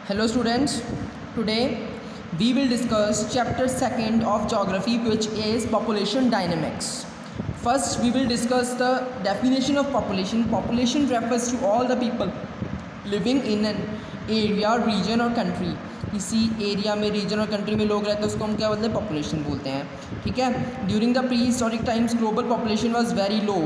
Hello students, today we will discuss chapter 2nd of geography, which is population dynamics. First we will discuss the definition of population. Population refers to all the people living in an area, region और country. किसी area में, reason और country में लोग रहते हैं उसको हम क्या बोलते हैं, पॉपुलेशन बोलते हैं. ठीक है. During the pre historic times global population was very low.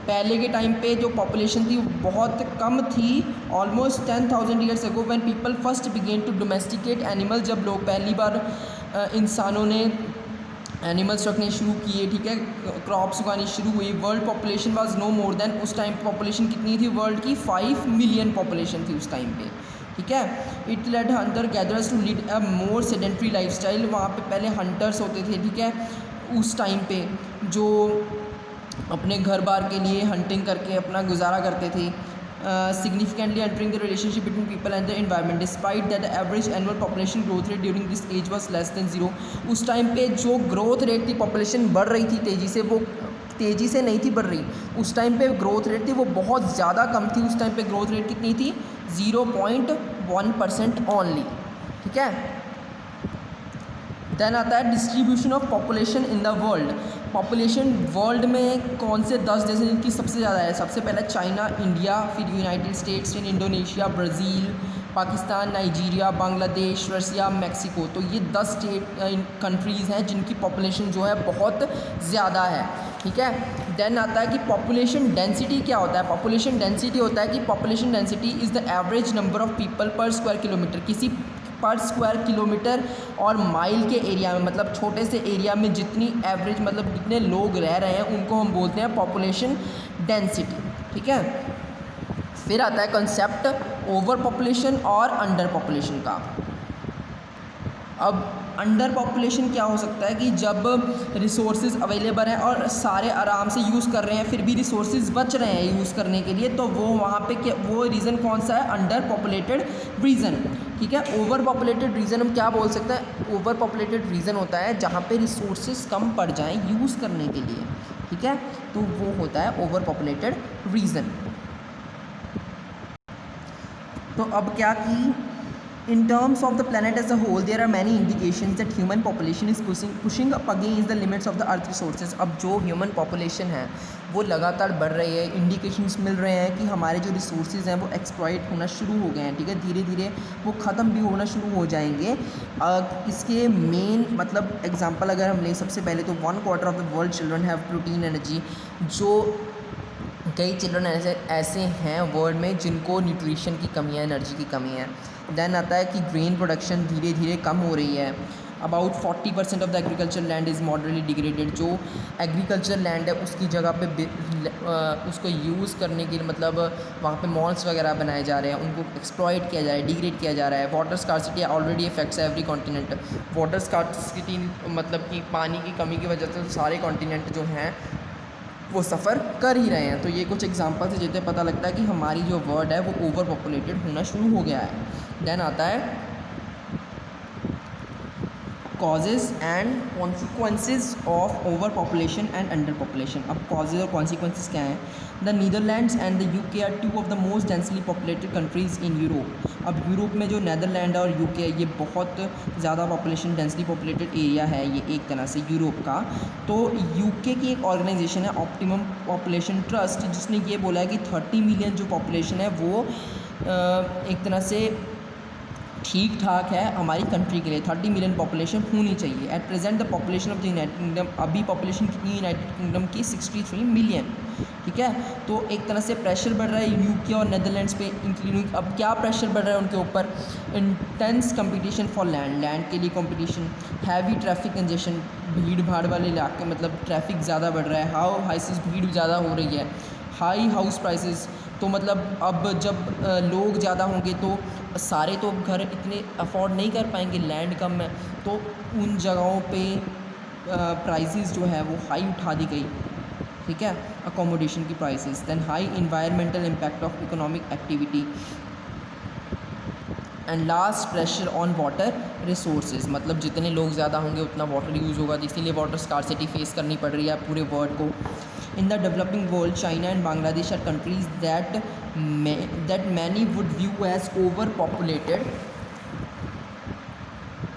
पहले के टाइम पे जो पॉपुलेशन थी वो बहुत कम थी. Almost 10,000 years ago when people first began to domesticate animal, जब लोग पहली बार इंसानों ने एनिमल्स रखने शुरू किए. ठीक है. क्रॉप्स उगानी शुरू हुई. World population was no more than, उस टाइम पॉपुलेशन कितनी थी वर्ल्ड की, 5 मिलियन पॉपुलेशन थी उस टाइम पे. ठीक है. It led hunter gatherers to lead a more sedentary lifestyle. वहाँ पे पहले हंटर्स होते थे. ठीक है. उस टाइम पे जो अपने घर बार के लिए हंटिंग करके अपना गुजारा करते थे. Significantly entering the relationship between people and the environment despite that average annual population growth rate during this age was less than 0. उस टाइम पे जो ग्रोथ रेट थी, पॉपुलेशन बढ़ रही थी तेज़ी से, वो तेज़ी से नहीं थी बढ़ रही. उस टाइम पे ग्रोथ रेट थी वो बहुत ज़्यादा कम थी. उस टाइम पे ग्रोथ रेट कितनी थी, 0.1% ओनली. ठीक है. देन आता है distribution of population in the world. Population world में कौन से 10 देश हैं जिनकी सबसे ज़्यादा है. सबसे पहले चाइना, इंडिया, फिर यूनाइटेड स्टेट्स, फिर Indonesia, Brazil, Pakistan, Nigeria, Bangladesh, Russia, Mexico. तो ये 10 कंट्रीज़ हैं जिनकी पॉपुलेशन जो है बहुत ज़्यादा है. ठीक है. देन आता है कि पॉपुलेशन डेंसिटी क्या होता है. पॉपुलेशन डेंसिटी होता है कि population density is the average number of people पर स्क्वायर किलोमीटर. किसी पर स्क्वायर किलोमीटर और माइल के एरिया में, मतलब छोटे से एरिया में जितनी एवरेज, मतलब जितने लोग रह रहे हैं उनको हम बोलते हैं पॉपुलेशन डेंसिटी. ठीक है. फिर आता है कंसेप्ट ओवर पॉपुलेशन और अंडर पॉपुलेशन का. अब अंडर पॉपुलेशन क्या हो सकता है कि जब रिसोर्सेज अवेलेबल हैं और सारे आराम से यूज़ कर रहे हैं, फिर भी रिसोर्सेज बच रहे हैं यूज़ करने के लिए, तो वो वहाँ पे क्या, वो रीज़न कौन सा है, अंडर पॉपुलेटेड रीज़न. ठीक है. ओवर पॉपुलेटेड रीज़न हम क्या बोल सकते हैं, ओवर पॉपुलेटेड रीज़न होता है जहाँ पे रिसोर्सेज कम पड़ जाएँ यूज़ करने के लिए. ठीक है. तो वो होता है ओवर पॉपुलेटेड रीज़न. तो अब क्या कि in terms of the planet as a whole there are many indications that human population is pushing up against the limits of the earth resources. अब जो human population है वो लगातार बढ़ रही है. इंडिकेशंस मिल रहे हैं कि हमारे जो रिसोर्सेज हैं वो एक्सप्लॉइट होना शुरू हो गए हैं. ठीक है. धीरे धीरे वो ख़त्म भी होना शुरू हो जाएंगे. इसके मेन मतलब एग्जांपल अगर हम लें, सबसे पहले तो 1/4 of the world children have protein energy. जो कई चिल्ड्रन ऐसे हैं वर्ल्ड में जिनको न्यूट्रिशन की कमी है, एनर्जी की कमी है. देन आता है कि ग्रेन प्रोडक्शन धीरे धीरे कम हो रही है. About 40% of the agriculture land is moderately degraded. जो एग्रीकल्चर लैंड है उसकी जगह पे उसको यूज़ करने के लिए, मतलब वहाँ पे मॉल्स वगैरह बनाए जा रहे हैं, उनको एक्सप्लॉइट किया जा रहा है, डिग्रेड किया जा रहा है. Water scarcity already effects every continent. Water scarcity मतलब कि पानी की कमी की वजह से सारे कॉन्टिनेंट जो हैं वो सफ़र कर ही रहे हैं. तो ये कुछ एग्जांपल से जितने पता लगता है कि हमारी जो वर्ल्ड है वो ओवर पॉपुलेटेड होना शुरू हो गया है. देन आता है causes and consequences of over population and under population. अब कॉजेज़ और कॉन्सिक्वेंसेस क्या हैं. The Netherlands and the UK are 2 of the most densely populated countries in Europe. अब यूरोप में जो नीदरलैंड और यूके ये बहुत ज़्यादा पॉपुलेशन डेंसली पॉपुलेटेड एरिया है ये एक तरह से यूरोप का. तो यूके की एक ऑर्गेनाइजेशन है ऑप्टिमम पॉपुलेशन ट्रस्ट, जिसने ये बोला है कि 30 मिलियन जो पॉपुलेशन है वो एक तरह से ठीक ठाक है हमारी कंट्री के लिए. 30 मिलियन पॉपुलेशन होनी चाहिए. At present the population of the United kingdom, अभी पॉपुलेशन कितनी यूनाइटेड किंगडम की, 63 मिलियन. ठीक है. तो एक तरह से प्रेशर बढ़ रहा है यूके और नेदरलैंड्स पे इंक्लूडिंग. अब क्या प्रेशर बढ़ रहा है उनके ऊपर, इंटेंस कंपटीशन फॉर लैंड के लिए कंपटीशन, हैवी ट्रैफिक कंजेशन, भीड़ भाड़ वाले इलाके, मतलब ट्रैफिक ज़्यादा बढ़ रहा है. हाउसेस भीड़ ज़्यादा हो रही है. हाई हाउस प्राइसेस, तो मतलब अब जब लोग ज़्यादा होंगे तो सारे तो घर इतने अफोर्ड नहीं कर पाएंगे, लैंड कम है, तो उन जगहों पे प्राइसेस जो है वो हाई उठा दी गई. ठीक है. अकोमोडेशन की prices. Then high environmental impact of economic activity and last pressure on water resources. मतलब जितने लोग ज़्यादा होंगे उतना वाटर यूज़ होगा, इसीलिए वाटर स्कार्सिटी फेस करनी पड़ रही है पूरे वर्ल्ड को. In the developing world, China and Bangladesh are countries that many would view as overpopulated.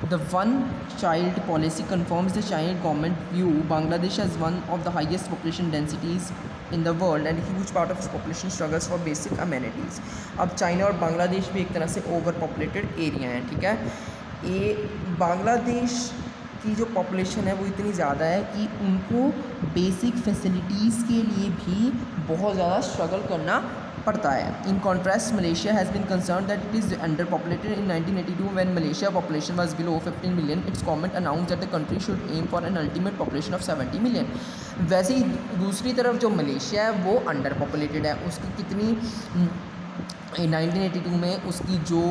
The one child policy confirms the Chinese government view Bangladesh as one of the highest population densities in the world and a huge part of its population struggles for basic amenities. अब China और बांग्लादेश भी एक तरह से over populated area हैं, ठीक है। ये बांग्लादेश की जो पॉपुलेशन है वो इतनी ज़्यादा है कि उनको बेसिक फैसिलिटीज़ के लिए भी बहुत ज़्यादा स्ट्रगल करना पड़ता है। In contrast Malaysia has been concern that it is under populated in 1982 when Malaysia population was below 15 million. Its government announce that the country should aim for an ultimate population of 70 million. वैसे ही दूसरी तरफ जो Malaysia है वो under populated है। उसकी कितनी 1982 में उसकी जो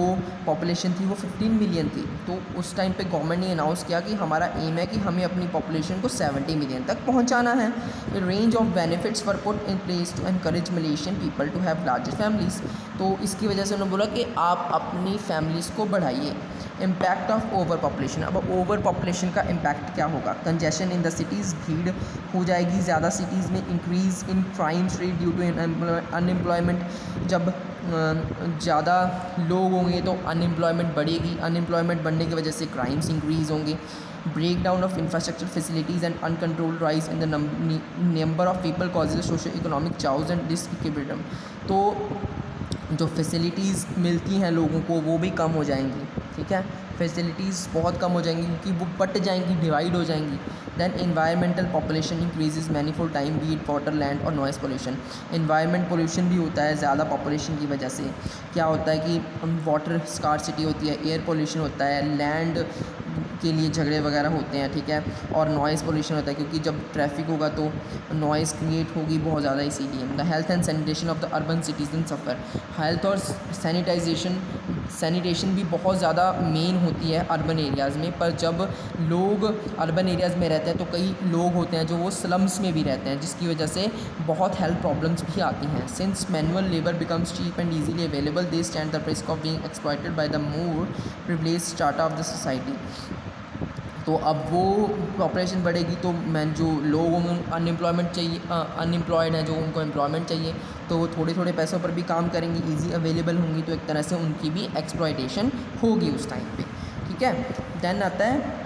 पॉपुलेशन थी वो 15 मिलियन थी। तो उस टाइम पे गवर्नमेंट ने अनाउंस किया कि हमारा एम है कि हमें अपनी पॉपुलेशन को 70 मिलियन तक पहुंचाना है। A range of benefits were put in place to encourage Malaysian people to have larger families. तो इसकी वजह से उन्होंने बोला कि आप अपनी फैमिलीज़ को बढ़ाइए। Impact of over population. अब ओवर पॉपुलेशन का इम्पैक्ट क्या होगा? कंजेशन इन द सिटीज़, भीड़ हो जाएगी ज़्यादा सिटीज़ में। Increase in crime rate due to unemployment. जब ज़्यादा लोग होंगे तो अनएम्प्लॉयमेंट बढ़ेगी, अनएम्प्लॉयमेंट बढ़ने की वजह से क्राइम्स इंक्रीज़ होंगे। Breakdown of infrastructure facilities and uncontrolled rise in the number of people causes socio economic chaos and disequilibrium. तो जो फैसिलिटीज़ मिलती हैं लोगों को वो भी कम हो जाएंगी, ठीक है। फैसिलिटीज़ बहुत कम हो जाएंगी क्योंकि वो बट जाएंगी, डिवाइड हो जाएंगी। Then environmental population increases manifold time, be it water, land और नॉइज़ पोल्यूशन। एनवायरमेंट पोल्यूशन भी होता है ज़्यादा पॉपुलेशन की वजह से। क्या होता है कि वाटर स्कार्सिटी होती है, एयर पोल्यूशन होता है, लैंड के लिए झगड़े वगैरह होते हैं, ठीक है। और नॉइज़ पोल्यूशन होता है क्योंकि जब ट्रैफिक होगा तो नॉइज़ क्रिएट होगी बहुत ज़्यादा, इसीलिए। The health and sanitation of the urban citizen suffer. Health और सैनिटेशन भी बहुत ज़्यादा मेन होती है अर्बन एरियाज़ में। पर जब लोग अर्बन एरियाज़ में रहते हैं तो कई लोग होते हैं जो वो स्लम्स में भी रहते हैं, जिसकी वजह से बहुत हेल्थ प्रॉब्लम्स भी आती हैं। Since manual labour becomes cheap and easily available, they stand the risk of being exploited by the more privileged strata of the society. तो अब वो पॉपुलेशन बढ़ेगी तो जो लोग अनएम्प्लॉयमेंट चाहिए, अनएम्प्लॉयड हैं जो उनको एम्प्लॉयमेंट चाहिए, तो वो थोड़े थोड़े पैसों पर भी काम करेंगे, इजी अवेलेबल होंगी, तो एक तरह से उनकी भी एक्सप्लॉयटेशन होगी उस टाइम पे, ठीक है। देन आता है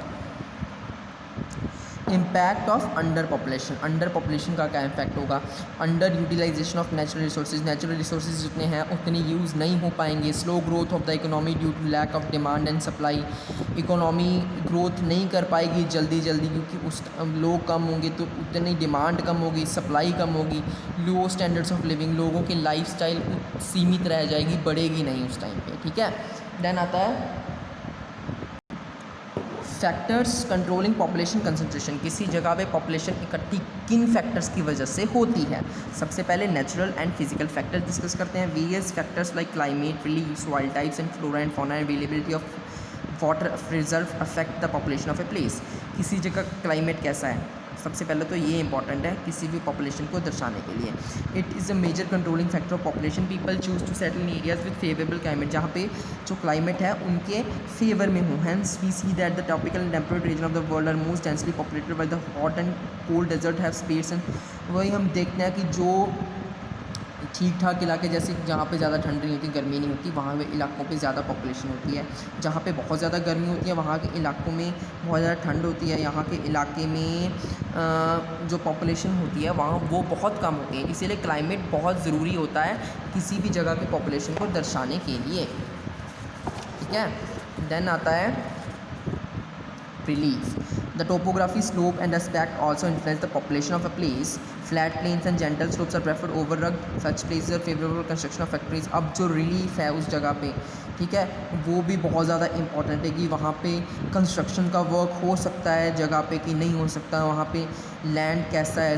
impact of under population. Under population का क्या इम्पैक्ट होगा? Under utilisation of natural resources. Natural resources जितने हैं उतने यूज़ नहीं हो पाएंगे। Slow growth of the economy due to lack of demand and supply. Economy growth नहीं कर पाएगी जल्दी क्योंकि उस लोग कम होंगे तो उतनी डिमांड कम होगी, सप्लाई कम होगी। लो स्टैंडर्ड्स ऑफ लिविंग, लोगों की लाइफस्टाइल सीमित रह जाएगी, बढ़ेगी नहीं उस टाइम पे, ठीक है। देन आता है फैक्टर्स कंट्रोलिंग पॉपुलेशन कंसंट्रेशन। किसी जगह पे पॉपुलेशन इकट्ठी किन फैक्टर्स की वजह से होती है? सबसे पहले natural and physical factors discuss करते हैं। Various factors like climate, relief, soil types and flora and fauna, availability of water reserve affect the population of a place. किसी जगह क्लाइमेट कैसा है, सबसे पहले तो ये इंपॉर्टेंट है किसी भी पॉपुलेशन को दर्शाने के लिए। It is a major controlling factor of population. People choose to settle in areas with favourable climate, जहाँ पे जो क्लाइमेट है उनके फेवर में हो। Hence we see that the tropical and temperate region of the world are most densely populated by the hot and cold desert have space. And वही हम देखते हैं कि जो ठीक ठाक इलाके जैसे जहाँ पे ज़्यादा ठंड नहीं होती, गर्मी नहीं होती, वहाँ पे इलाकों पे ज़्यादा पॉपुलेशन होती है। जहाँ पे बहुत ज़्यादा गर्मी होती है वहाँ के इलाकों में बहुत ज़्यादा ठंड होती है। यहाँ के इलाके में जो पॉपुलेशन होती है वहाँ वो बहुत कम होती है। इसीलिए क्लाइमेट बहुत ज़रूरी होता है किसी भी जगह की पॉपुलेशन को दर्शाने के लिए, ठीक है। देन आता है relief. The topography, slope and aspect also influence the population of a place. Flat plains and gentle slopes are preferred over rugged. Such places are favorable construction of factories. अब जो रिलीफ है उस जगह पे, ठीक है, वो भी बहुत ज़्यादा इंपॉर्टेंट है कि वहाँ पे कंस्ट्रक्शन का वर्क हो सकता है जगह पे कि नहीं हो सकता। वहाँ पे लैंड कैसा है,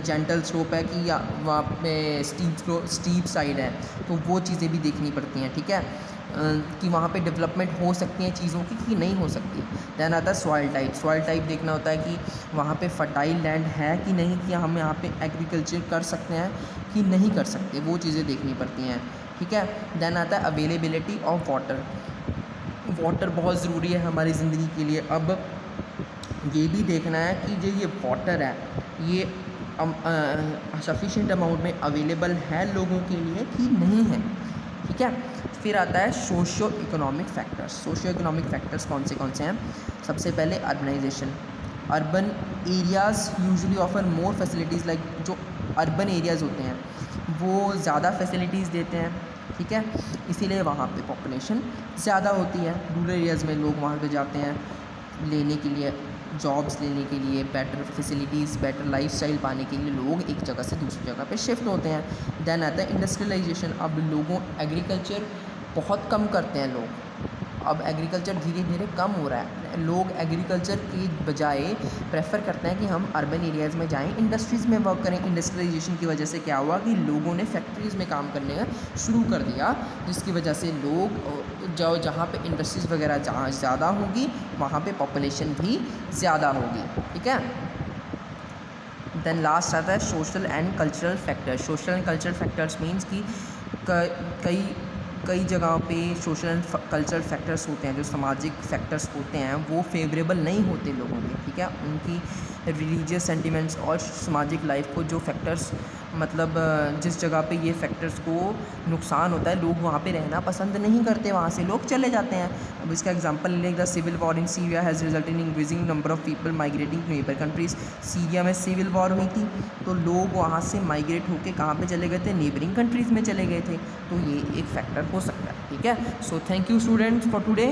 जेंटल स्लोप है कि या वहाँ पे स्टीप साइड है, तो वो चीज़ें भी देखनी पड़ती हैं, ठीक है, कि वहाँ पे डेवलपमेंट हो सकती हैं चीज़ों की कि नहीं हो सकती। दैन आता है सॉइल टाइप। सॉइल टाइप देखना होता है कि वहाँ पे फर्टाइल लैंड है कि नहीं, कि हम यहाँ पे एग्रीकल्चर कर सकते हैं कि नहीं कर सकते, वो चीज़ें देखनी पड़ती हैं, ठीक है। दैन आता है अवेलेबिलिटी ऑफ वाटर। वाटर बहुत ज़रूरी है हमारी ज़िंदगी के लिए। अब ये भी देखना है कि जो ये वाटर है ये सफिशिएंट अमाउंट में अवेलेबल है लोगों के लिए कि नहीं है, ठीक है। फिर आता है socio economic factors. Socio economic factors कौन से हैं? सबसे पहले urbanisation. Urban areas usually offer more facilities, like जो अर्बन एरियाज़ होते हैं वो ज़्यादा फैसिलिटीज़ देते हैं, ठीक है, इसीलिए वहाँ पे पॉपुलेशन ज़्यादा होती है। रूरल एरियाज़ में लोग वहाँ पे जाते हैं लेने के लिए, जॉब्स लेने के लिए, बेटर फैसिलिटीज़, बेटर लाइफस्टाइल पाने के लिए लोग एक जगह से दूसरी जगह पे शिफ्ट होते हैं। देन आता है इंडस्ट्रियलाइजेशन। अब लोगों एग्रीकल्चर बहुत कम करते हैं लोग, अब एग्रीकल्चर धीरे धीरे कम हो रहा है। लोग एग्रीकल्चर की बजाय प्रेफर करते हैं कि हम अर्बन एरियाज़ में जाएं, इंडस्ट्रीज़ में वर्क करें। इंडस्ट्रियलाइजेशन की वजह से क्या हुआ कि लोगों ने फैक्ट्रीज़ में काम करने शुरू कर दिया, जिसकी वजह से लोग जहाँ पे इंडस्ट्रीज़ वगैरह जहाँ ज़्यादा होगी वहाँ पे पॉपुलेशन भी ज़्यादा होगी, ठीक है। देन लास्ट आता है social and cultural factors. Social and cultural factors means कि कई जगहों पे सोशल एंड कल्चरल फैक्टर्स होते हैं, जो सामाजिक फैक्टर्स होते हैं वो फेवरेबल नहीं होते लोगों के, ठीक है। उनकी रिलीजियस सेंटिमेंट्स और सामाजिक लाइफ को जो फैक्टर्स, मतलब जिस जगह पे ये फैक्टर्स को नुकसान होता है, लोग वहाँ पे रहना पसंद नहीं करते, वहाँ से लोग चले जाते हैं। अब इसका एग्जांपल ले लें, the civil war in Syria has resulted in increasing number of people migrating to neighbour countries. Syria में सिविल वॉर हुई थी तो लोग वहाँ से माइग्रेट होकर कहाँ पे चले गए थे? नेबरिंग कंट्रीज़ में चले गए थे। तो ये एक फैक्टर हो सकता है, ठीक है। So thank you students for today.